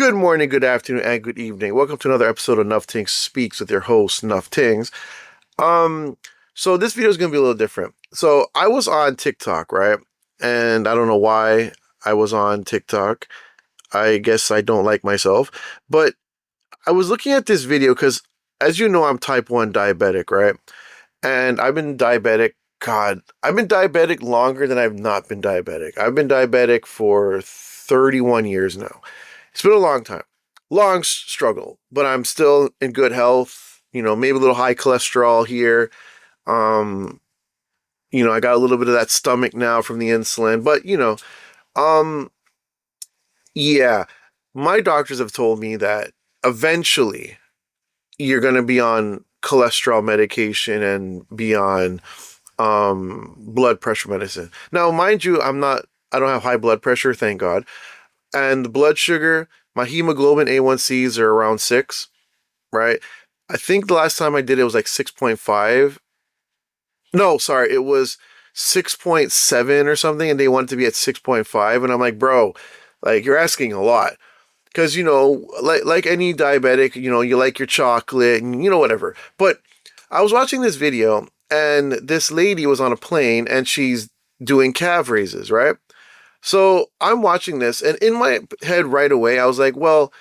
Good morning, good afternoon, and good evening. Welcome to another episode of Nuff Tings Speaks with your host, Nuff Tings. Um, so this video is gonna be a little different. So I was on TikTok, right? And I don't know why I was on TikTok. I guess I don't like myself. But I was looking at this video because, as you know, I'm type 1 diabetic, right? And I've been diabetic, God, I've been diabetic longer than I've not been diabetic. I've been diabetic for 31 years now. It's been a long time, long struggle, but I'm still in good health. You know, maybe a little high cholesterol here. Um, I got a little bit of that stomach now from the insulin, but um, yeah, my doctors have told me that eventually you're going to be on cholesterol medication and be on blood pressure medicine. Now, mind you, I don't have high blood pressure, thank God. And the blood sugar, my hemoglobin A1Cs are around 6, right? I think the last time I did it was like 6.5. No, sorry, it was 6.7 or something, and they wanted to be at 6.5. And I'm like, bro, like you're asking a lot. Because, like any diabetic, you like your chocolate and, whatever. But I was watching this video, and this lady was on a plane, and she's doing calf raises, right? So I'm watching this, and in my head right away, I was like, well,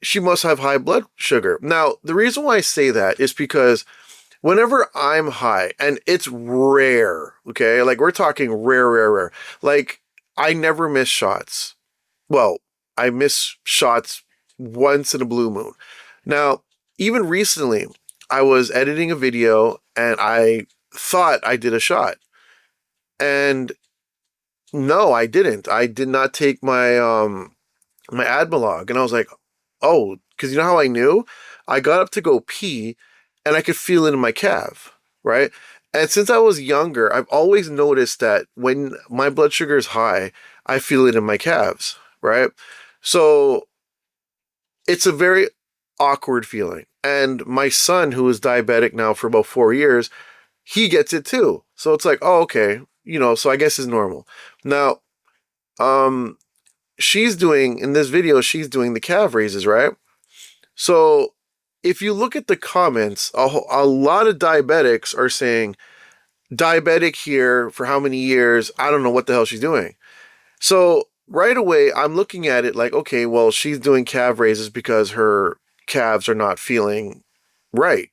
she must have high blood sugar. Now, the reason why I say that is because whenever I'm high, and it's rare, okay? Like, we're talking rare, rare, rare. Like, I never miss shots. Well, I miss shots once in a blue moon. Now, even recently, I was editing a video, and I thought I did a shot. And no, I didn't. I did not take my Admelog, and I was like, oh, because you know how I knew? I got up to go pee, and I could feel it in my calf, right? And since I was younger, I've always noticed that when my blood sugar is high, I feel it in my calves, right? So it's a very awkward feeling. And my son, who is diabetic now for about 4 years, he gets it too. So it's like, oh, okay, so I guess it's normal. Now, she's doing, in this video, she's doing the calf raises, right? So if you look at the comments, a lot of diabetics are saying, diabetic here for how many years? I don't know what the hell she's doing. So right away, I'm looking at it like, okay, well, she's doing calf raises because her calves are not feeling right.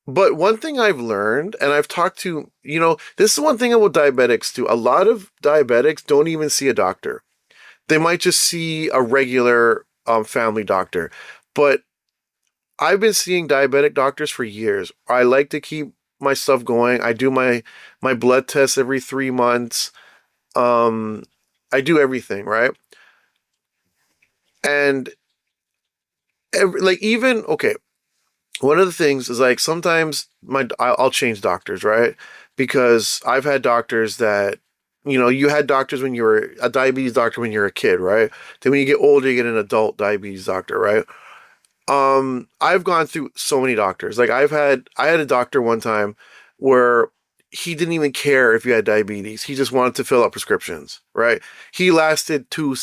But one thing I've learned, and I've talked to, this is one thing about diabetics too. A lot of diabetics don't even see a doctor. They might just see a regular family doctor. But I've been seeing diabetic doctors for years. I like to keep my stuff going. I do my blood tests every 3 months. I do everything, right? And okay, one of the things is like sometimes I'll change doctors, right? Because I've had doctors that, you had doctors when you were a diabetes doctor when you're a kid, right? Then when you get older, you get an adult diabetes doctor, right? I've gone through so many doctors. Like I had a doctor one time where he didn't even care if you had diabetes. He just wanted to fill out prescriptions, right? He lasted two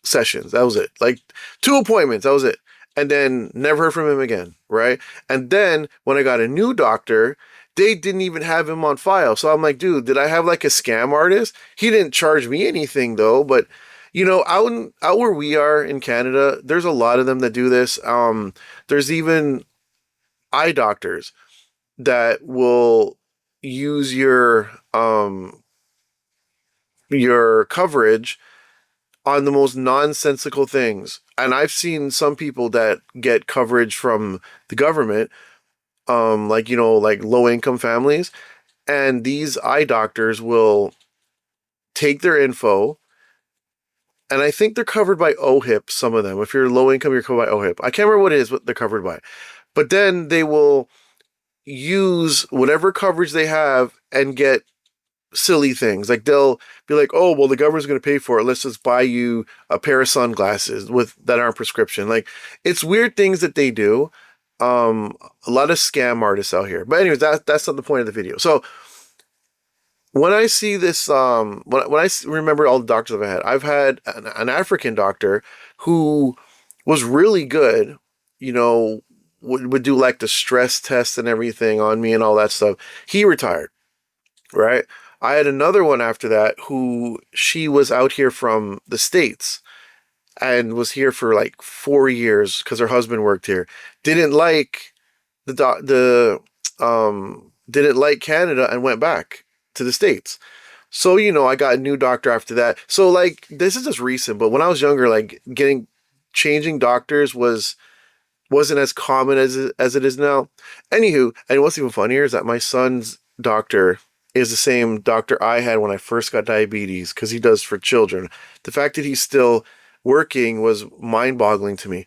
sessions. That was it. Like 2 appointments. That was it. And then never heard from him again, right? And then when I got a new doctor, they didn't even have him on file. So I'm like, dude, did I have like a scam artist? He didn't charge me anything though, but out where we are in Canada, there's a lot of them that do this. There's even eye doctors that will use your coverage on the most nonsensical things. And I've seen some people that get coverage from the government, like low income families, and these eye doctors will take their info. And I think they're covered by OHIP, some of them. If you're low income, you're covered by OHIP. I can't remember what it is, what they're covered by. But then they will use whatever coverage they have and get silly things. Like they'll be like, oh, well, the government's going to pay for it. Let's just buy you a pair of sunglasses that aren't prescription. Like it's weird things that they do. A lot of scam artists out here. But anyways, that's not the point of the video. So when I see this, when I remember all the doctors I've had an African doctor who was really good, you know, would do like the stress test and everything on me and all that stuff. He retired, right? I had another one after that who she was out here from the States and was here for like 4 years because her husband worked here. Didn't like didn't like Canada and went back to the States. So, I got a new doctor after that. So, like, this is just recent, but when I was younger, like, changing doctors wasn't as common as it is now. Anywho, and what's even funnier is that my son's doctor is the same doctor I had when I first got diabetes, because he does for children. The fact that he's still working was mind-boggling to me.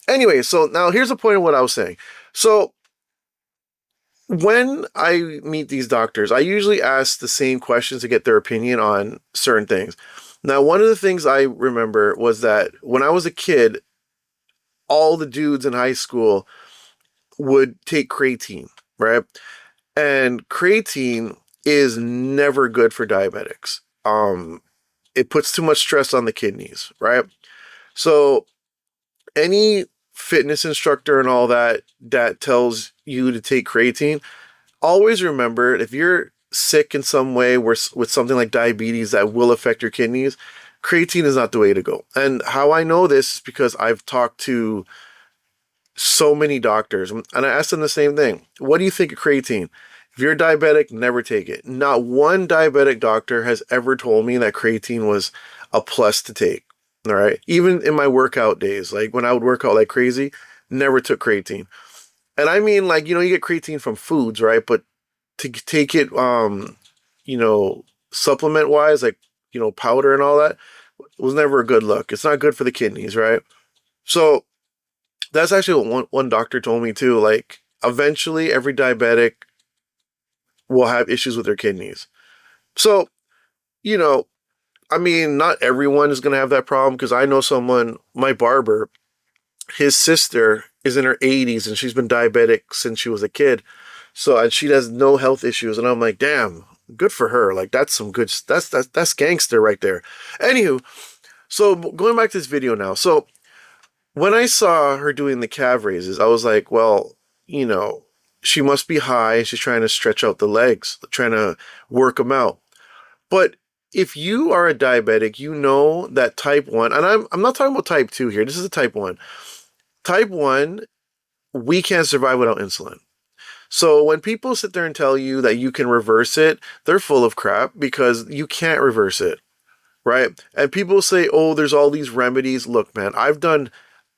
Anyway, so now here's the point of what I was saying. So when I meet these doctors, I usually ask the same questions to get their opinion on certain things. Now, one of the things I remember was that when I was a kid, all the dudes in high school would take creatine, right? And creatine is never good for diabetics. It puts too much stress on the kidneys, right? So any fitness instructor and all that tells you to take creatine, always remember, if you're sick in some way with something like diabetes that will affect your kidneys, creatine is not the way to go. And how I know this is because I've talked to so many doctors and I asked them the same thing. What do you think of creatine? If you're diabetic, never take it. Not one diabetic doctor has ever told me that creatine was a plus to take. All right. Even in my workout days, like when I would work out like crazy, never took creatine. And I mean, like, you get creatine from foods, right? But to take it, supplement wise, like, powder and all that, was never a good look. It's not good for the kidneys, right? So that's actually what one doctor told me too. Like, eventually every diabetic will have issues with their kidneys. So, I mean, not everyone is going to have that problem, because I know someone, my barber, his sister is in her 80s and she's been diabetic since she was a kid. So, and she has no health issues. And I'm like, damn, good for her. Like, that's some good, that's gangster right there. Anywho, so going back to this video now. So when I saw her doing the calf raises, I was like, well, she must be high. She's trying to stretch out the legs, trying to work them out. But if you are a diabetic, you know that type 1, and I'm not talking about type 2 here. This is a type 1. Type 1, we can't survive without insulin. So when people sit there and tell you that you can reverse it, they're full of crap, because you can't reverse it, right? And people say, oh, there's all these remedies. Look, man, I've done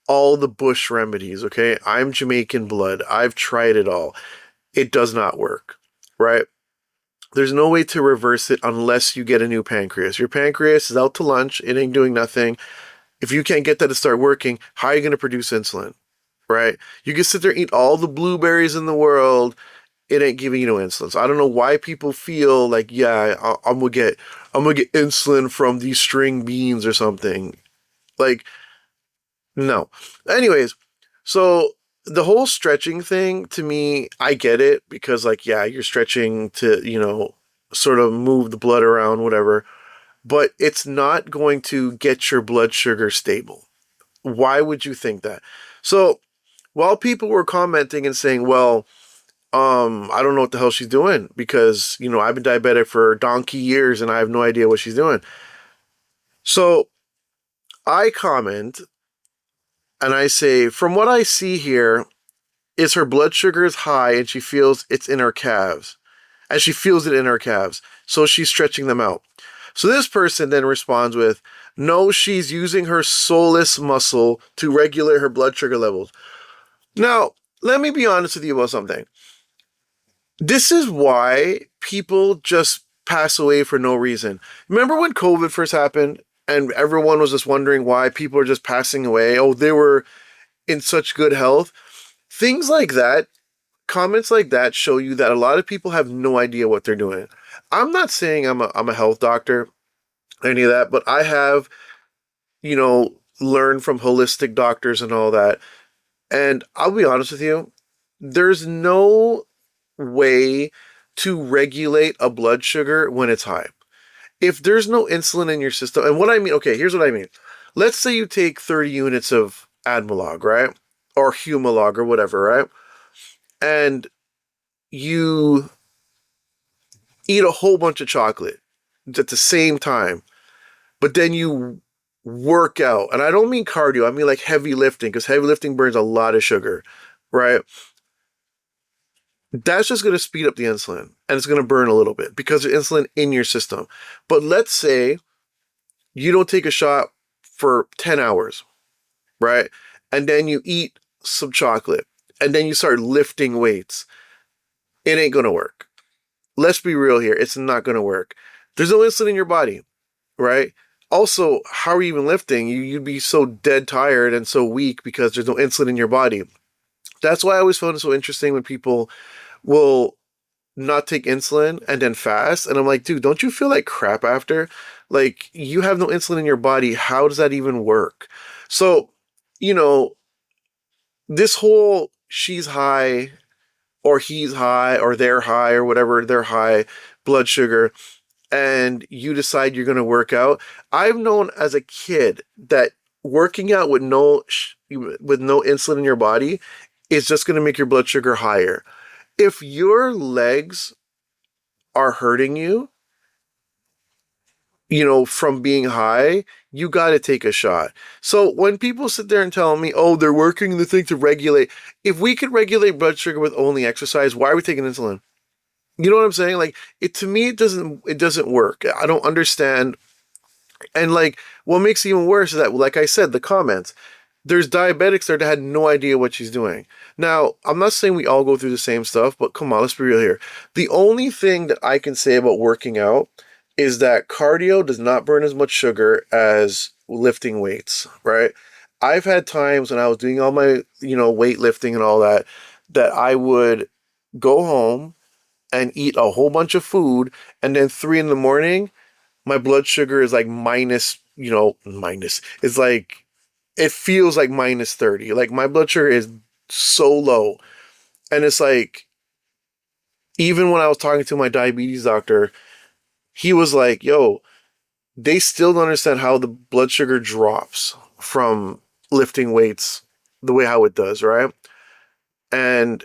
all the bush remedies, okay? I'm Jamaican blood. I've tried it all. It does not work, right? There's no way to reverse it unless you get a new pancreas. Your pancreas is out to lunch. It ain't doing nothing. If you can't get that to start working, how are you going to produce insulin, right? You can sit there and eat all the blueberries in the world. It ain't giving you no insulin. So I don't know why people feel like, yeah, I'm gonna get insulin from these string beans or something. Like, no. Anyways, so the whole stretching thing, to me, I get it, because, like, yeah, you're stretching to, sort of move the blood around, whatever, but it's not going to get your blood sugar stable. Why would you think that? So while people were commenting and saying, well, I don't know what the hell she's doing, because, I've been diabetic for donkey years and I have no idea what she's doing. So I comment and I say, from what I see here, is her blood sugar is high and she feels it's in her calves. And she feels it in her calves. So she's stretching them out. So this person then responds with, no, she's using her soleus muscle to regulate her blood sugar levels. Now, let me be honest with you about something. This is why people just pass away for no reason. Remember when COVID first happened and everyone was just wondering why people are just passing away? Oh, they were in such good health. Things like that, comments like that, show you that a lot of people have no idea what they're doing. I'm not saying I'm a health doctor, any of that, but I have, learned from holistic doctors and all that. And I'll be honest with you, there's no way to regulate a blood sugar when it's high. If there's no insulin in your system, and what I mean, okay, here's what I mean. Let's say you take 30 units of Admelog, right? Or Humalog or whatever, right? And you eat a whole bunch of chocolate at the same time, but then you work out. And I don't mean cardio, I mean like heavy lifting, because heavy lifting burns a lot of sugar, right? That's just going to speed up the insulin and it's going to burn a little bit because of insulin in your system. But let's say you don't take a shot for 10 hours, right? And then you eat some chocolate and then you start lifting weights. It ain't going to work. Let's be real here. It's not going to work. There's no insulin in your body, right? Also, how are you even lifting? You'd be so dead tired and so weak because there's no insulin in your body. That's why I always found it so interesting when people will not take insulin and then fast. And I'm like, dude, don't you feel like crap after? Like, you have no insulin in your body. How does that even work? So, you know, this whole she's high or he's high or they're high or whatever, they're high blood sugar, and you decide you're going to work out. I've known as a kid that working out with no insulin in your body is just going to make your blood sugar higher. If your legs are hurting you, from being high, you got to take a shot. So when people sit there and tell me, oh, they're working the thing to regulate, if we could regulate blood sugar with only exercise, why are we taking insulin? You know what I'm saying? Like, to me, it doesn't work. I don't understand. And like, what makes it even worse is that, like I said, the comments, there's diabetics there that had no idea what she's doing. Now, I'm not saying we all go through the same stuff, but come on, let's be real here. The only thing that I can say about working out is that cardio does not burn as much sugar as lifting weights, right? I've had times when I was doing all my, weightlifting and all that, that I would go home and eat a whole bunch of food, and then 3 in the morning, my blood sugar is like minus. It's like, it feels like minus 30. Like, my blood sugar is so low. And it's like, even when I was talking to my diabetes doctor, he was like, yo, they still don't understand how the blood sugar drops from lifting weights the way how it does, right? And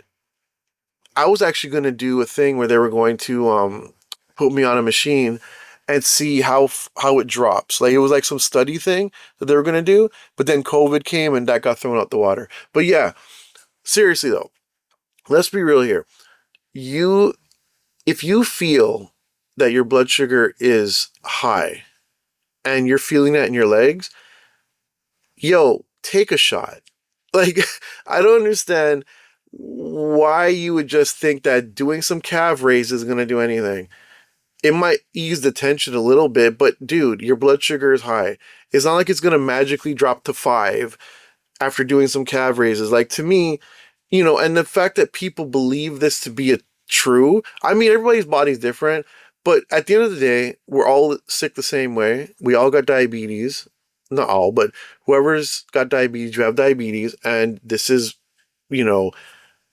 I was actually going to do a thing where they were going to put me on a machine and see how it drops. Like, it was like some study thing that they were going to do, but then COVID came and that got thrown out the water. But yeah, seriously though, let's be real here. If you feel that your blood sugar is high and you're feeling that in your legs, yo, take a shot. Like, I don't understand why you would just think that doing some calf raises is going to do anything. It might ease the tension a little bit, but dude, your blood sugar is high. It's not like it's going to magically drop to 5 after doing some calf raises. Like, to me, and the fact that people believe this to be true, I mean, everybody's body's different, but at the end of the day, we're all sick the same way. We all got diabetes. Not all, but whoever's got diabetes, you have diabetes, and this is, you know,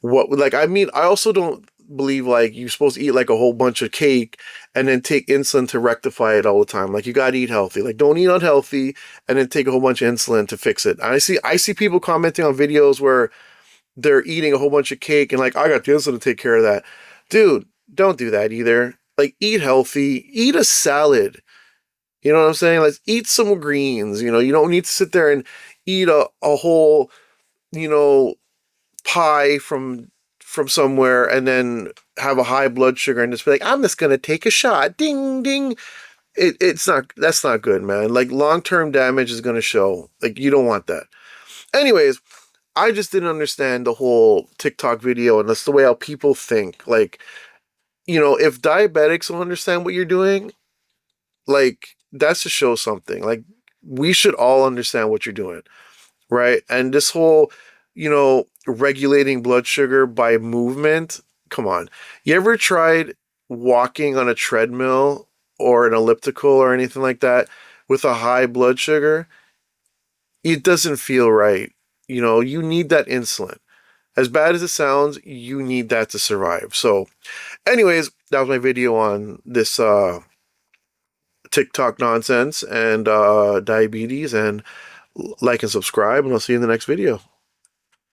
I mean, I also don't believe like you're supposed to eat like a whole bunch of cake and then take insulin to rectify it all the time. Like, you gotta eat healthy. Like, don't eat unhealthy and then take a whole bunch of insulin to fix it. And I see people commenting on videos where they're eating a whole bunch of cake and like, I got the insulin to take care of that. Dude, don't do that either. Like, eat healthy, eat a salad. You know what I'm saying? Let's eat some greens. You don't need to sit there and eat a whole, you know, pie from somewhere and then have a high blood sugar and just be like, I'm just gonna take a shot. Ding ding. That's not good, man. Like, long-term damage is gonna show. Like, you don't want that. Anyways, I just didn't understand the whole TikTok video, and that's the way how people think. Like, if diabetics don't understand what you're doing, like, that's to show something. Like, we should all understand what you're doing, right? And this whole, regulating blood sugar by movement, come on. You ever tried walking on a treadmill or an elliptical or anything like that with a high blood sugar? It doesn't feel right. You need that insulin. As bad as it sounds, you need that to survive. So, anyways, that was my video on this TikTok nonsense and diabetes. And like and subscribe, and I'll see you in the next video.